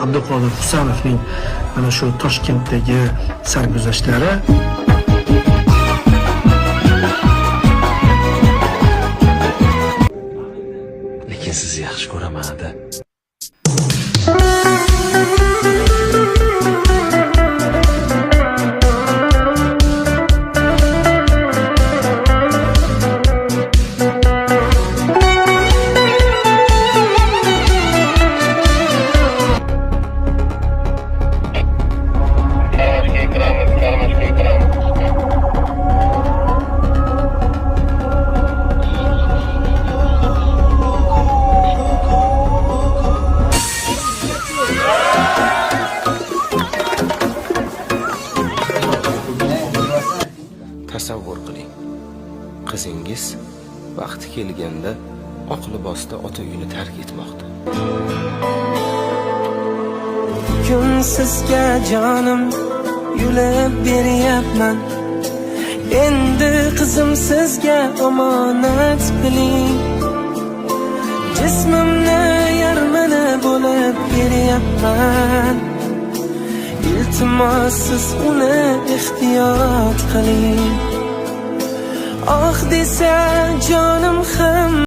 Abduqodir Husanovning mana shu Toshkentdagi sarguzashtlari lekin sizni yaxshi ko'raman-da. Tasavvur qiling. Qizingiz vaqti kelganda oq libosda ota uyini tark etmoqda. Bugun sizga jonim yulib beryapman. Endi qizim sizga omonat biling. Jismimni yarmini bo'lib beryapman. Iltimos siz uni ehtiyot qiling. Oh desa jonim ham